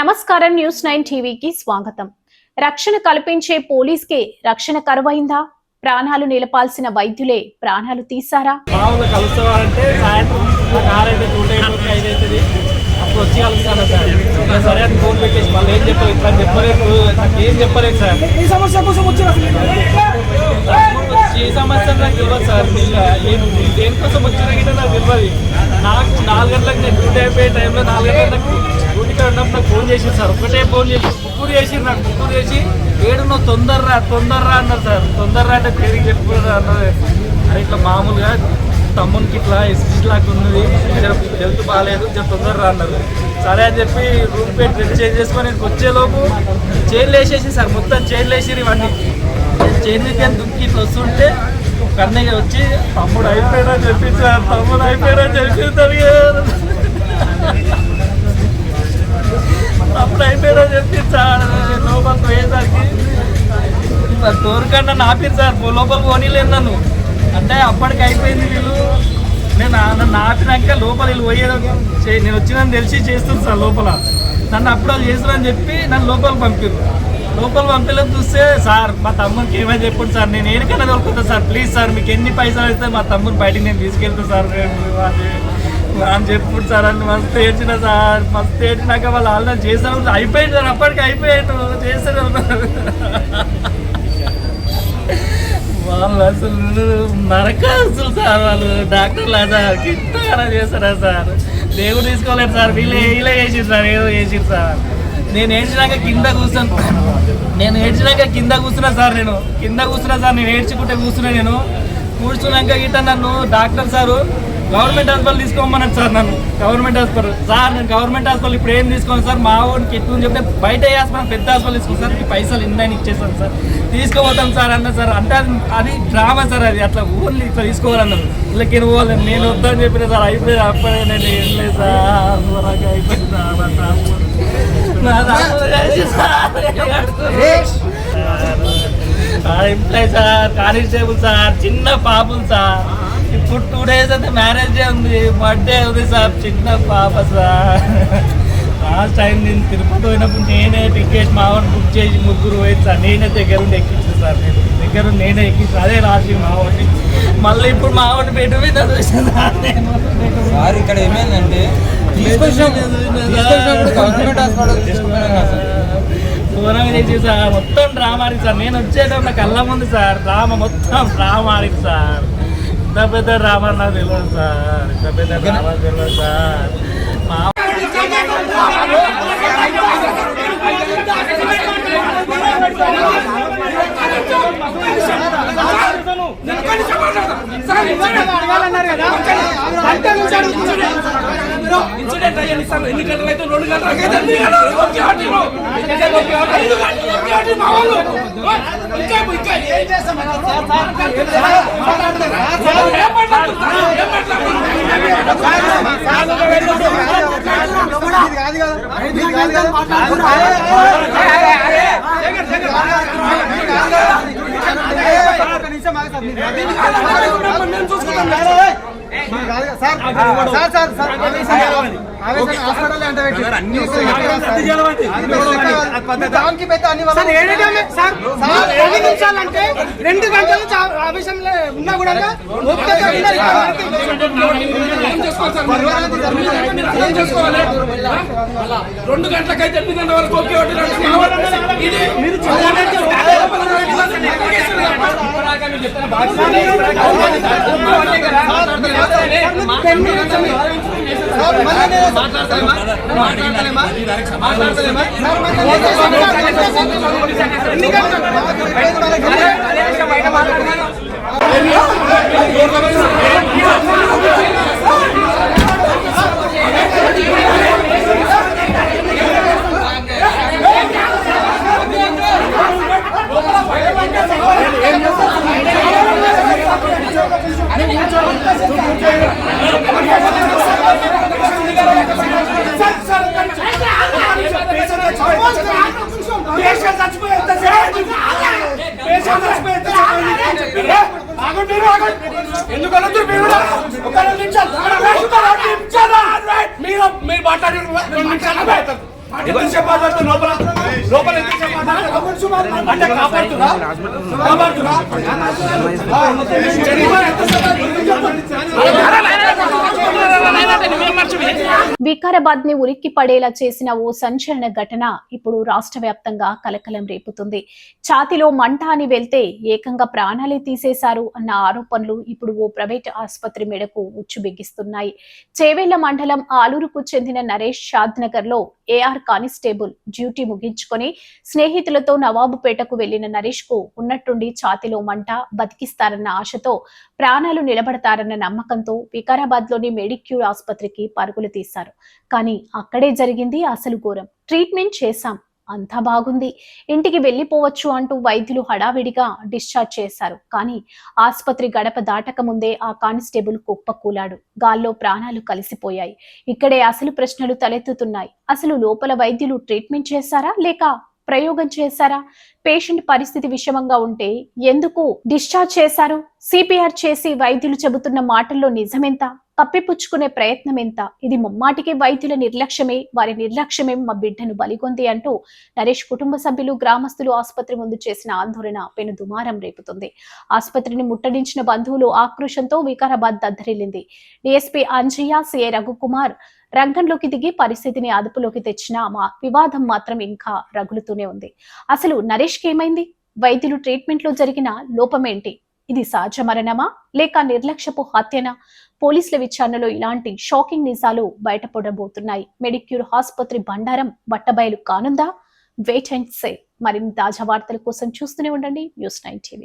నమస్కారం న్యూస్ 9 టీవీకి స్వాగతం. రక్షణ కల్పించే పోలీస్కే రక్షణ కరువైందా? ప్రాణాలు నిలపాల్సిన వైద్యులే ప్రాణాలు తీశారా? మామూలు కలుస్తారంటే సాయంత్రం కారైతే 2:05 అవుతుంది, అప్పుడు వచ్చి కలుస్తాను సార్. సరే అని ఫోన్ పెట్టేసి మళ్ళీ ఏం చెప్పలేదు, ఇట్లా చెప్పలేదు, నాకు ఏం చెప్పలేదు సార్. ఈ సమస్య కోసం ఈ సమస్య నాకు తెలియదు సార్. దేనికోసం వచ్చినా గిట్ట నాకు తెలియదు. నాకు 4 గంటలకు నేను డ్యూటీ అయిపోయే టైంలో 4 గంటలకు డ్యూటీకి ఉన్నప్పుడు నాకు ఫోన్ చేసి సార్. ఒకటే ఫోన్ చేసి ముగ్గురు చేసి నాకు ముగ్గురు చేసి ఏడున్నో తొందరరా అన్నారు సార్. తొందరరా అంటే పేరుకి చెప్పుకున్నారు అన్నారు. అది ఇట్లా మామూలుగా తమ్మునికి ఇట్లా ఎస్సీ లాగా ఉన్నది, హెల్త్ బాగాలేదు, తొందరరా అన్నారు. సరే అని చెప్పి రూమ్ పేరు రెడీ చేసుకొని నేను వచ్చేలోపు చైర్లు వేసేసి సార్, మొత్తం చైర్లు వేసి ఇవన్నీ చైర్ మీద దుక్కి ఇట్లా వస్తుంటే కన్నయ్య వచ్చి తమ్ముడు అయిపోయాడా చెప్పి సార్, తమ్ముడు అయిపోయాడా చెప్పిస్తారు, తమ్ముడు అయిపోయాడా చెప్పి సార్. లోపలికి పోయేసరికి తోరుకన్నా ఆపిరు సార్, లోపలికి పోనీలేదు నన్ను. అంటే అప్పటికి అయిపోయింది. వీళ్ళు నన్ను ఆపినాక లోపల వీళ్ళు పోయేదో నేను వచ్చిందని తెలిసి చేస్తుంది సార్. లోపల నన్ను అప్పుడు వాళ్ళు చేస్తున్నారని చెప్పి నన్ను లోపలికి పంపారు. లోపల పంపిలో చూస్తే సార్ మా తమ్మునికి ఏమైనా చెప్పండి సార్, నేను ఏడికన్నా దొరుకుతా సార్, ప్లీజ్ సార్ మీకు ఎన్ని పైసలు అయితే మా తమ్ముని బయటికి నేను తీసుకెళ్తాను సార్ అని చెప్పుడు సార్. అని మస్తు ఏడ్చిన సార్. మస్తు ఏడ్చినాక వాళ్ళు ఆల్రెడీ చేశారు, అయిపోయింది సార్. అప్పటికి అయిపోయాడు చేశారు వాళ్ళు. అసలు నరకాల్సిన సార్ వాళ్ళు డాక్టర్లు సార్, కింద చేస్తారా సార్. దేవుడు తీసుకోలేదు సార్, వీళ్ళే చేసిరు సార్, ఏదో చేసిరు సార్. నేను ఏడ్చినాక కింద కూర్చున్నా సార్. నేను ఏడ్చుకుంటే కూర్చున్నా. నేను కూర్చున్నాక గిట్ట నన్ను డాక్టర్ సారు గవర్నమెంట్ హాస్పిటల్ తీసుకోమన్నాడు సార్. నన్ను గవర్నమెంట్ హాస్పిటల్ సార్, నేను గవర్నమెంట్ హాస్పిటల్ ఇప్పుడు ఏం తీసుకోను సార్, మా ఊరికి ఎట్లు చెప్తే బయట హాస్పిటల్ పెద్ద హాస్పిటల్ తీసుకోను సార్, ఈ పైసలు ఇందని ఇచ్చేస్తాను సార్, తీసుకోపోతాం సార్ అన్న సార్. అంటే అది డ్రామా సార్, అది అట్లా ఓన్లీ ఇట్లా తీసుకోవాలన్నారు. వీళ్ళకి పోవాలి, నేను వద్దని చెప్పిన సార్. అయిపోయింది అప్పుడే నేను ఏం లేదు సార్, అయిపోయింది sir. Employee sir, constable sir, చిన్న పాపలు సార్. ఇప్పుడు 2 days అయితే మ్యారేజ్ డే ఉంది, బర్త్డే ఉంది సార్, చిన్న పాప సార్. లాస్ట్ టైం నేను తిరుపతి పోయినప్పుడు నేనే టికెట్ మావాడిని బుక్ చేసి ముగ్గురు పోయింది సార్. నేనే దగ్గరుండి ఎక్కించాను సార్, నేనే ఎక్కించాను. అదే లాస్ట్ మావాడిని. మళ్ళీ ఇప్పుడు మావాడిని బెడ్ మీద చూసాను సార్. ఇక్కడ ఏమైందంటే దూరంగా చేసి సార్, మొత్తం డ్రామా ఆడింది సార్. నేను వచ్చేటప్పుడు నా కళ్ళ ముందు సార్ డ్రామా, మొత్తం డ్రామా ఆడింది సార్. ఇంత పెద్ద డ్రామా నాకు తెలియదు సార్, ఇంత పెద్ద డ్రామా తెలియదు సార్. ఇన్సిడెంట్ అయ్యాను సార్. ఎన్ని గంటలు అయితే 2 గంటలకైతే అంటే 2 గంటలు ఆవేశంలో ఉన్నా కూడా 2 గంటలకైతే 8 గంటల వరకు ఓకే. మీరు మాట్లాడారు ఎంతసేపు మాట్లాడుతూ లోపల లోపల ఎంతసేపు మాట్లాడుతున్నా అంటే కాపాడుతున్నా కాపాడుతున్నా వికారాబాద్ ని ఉలిక్కి పడేలా చేసిన ఓ సంచలన ఘటన ఇప్పుడు రాష్ట్ర వ్యాప్తంగా కలకలం రేపుతుంది. ఛాతిలో మంట అని వెళ్తే ఏకంగా ప్రాణాలే తీసేశారు అన్న ఆరోపణలు ఇప్పుడు ఓ ప్రైవేట్ ఆసుపత్రి మేడకు ఉచ్చు బిగిస్తున్నాయి. చేవెళ్ల మండలం ఆలూరుకు చెందిన నరేష్ షాద్ నగర్ లో ఏఆర్ కానిస్టేబుల్ డ్యూటీ ముగించుకొని స్నేహితులతో నవాబుపేటకు వెళ్లిన నరేష్ కు ఉన్నట్టుండి ఛాతిలో మంట, బతికిస్తారన్న ఆశతో ప్రాణాలు నిలబడతారన్న నమ్మకంతో వికారాబాద్ లోని మెడిక్యూర్ ఆసుపత్రికి పరుగులు తీశారు. కానీ అక్కడే జరిగింది అసలు ఘోరం. ట్రీట్మెంట్ చేశాం, అంతా బాగుంది, ఇంటికి వెళ్లిపోవచ్చు అంటూ వైద్యులు హడావిడిగా డిశ్చార్జ్ చేశారు. కానీ ఆసుపత్రి గడప దాటక ముందే ఆ కానిస్టేబుల్ కుప్పకూలాడు. గాల్లో ప్రాణాలు కలిసిపోయాయి. ఇక్కడే అసలు ప్రశ్నలు తలెత్తుతున్నాయి. అసలు లోపల వైద్యులు ట్రీట్మెంట్ చేశారా లేక ప్రయోగం చేశారా? పేషెంట్ పరిస్థితి విషమంగా ఉంటే ఎందుకు డిశ్చార్జ్ చేశారు? సిపిఆర్ చేసి వైద్యులు చెబుతున్న మాటల్లో నిజమెంత? కప్పిపుచ్చుకునే ప్రయత్నం ఎంత? ఇది ముమ్మాటికి వైద్యుల నిర్లక్ష్యమే, వారి నిర్లక్ష్యమే మా బిడ్డను బలిగొంది అంటూ నరేష్ కుటుంబ సభ్యులు, గ్రామస్తులు ఆసుపత్రి ముందు చేసిన ఆందోళన పెను దుమారం రేపుతుంది. ఆసుపత్రిని ముట్టడించిన బంధువులు ఆక్రోశంతో వికారాబాద్ దద్దరిల్లింది. డీఎస్పీ అంజయ్య, సిఐ రఘుకుమార్ రంగంలోకి దిగి పరిస్థితిని అదుపులోకి తెచ్చిన వివాదం మాత్రం ఇంకా రగులుతూనే ఉంది. అసలు నరేష్ కి ఏమైంది? వైద్యులు ట్రీట్మెంట్ లో జరిగిన లోపమేంటి? ఇది సహజ మరణమా లేక నిర్లక్ష్యపు హత్యనా? పోలీసుల విచారణలో ఇలాంటి షాకింగ్ నిజాలు బయటపడబోతున్నాయి. మెడిక్యూర్ ఆసుపత్రి బండారం బట్టబయలు కానుందా? Wait and say. మరిన్ని తాజా వార్తల కోసం చూస్తూనే ఉండండి News9 TV.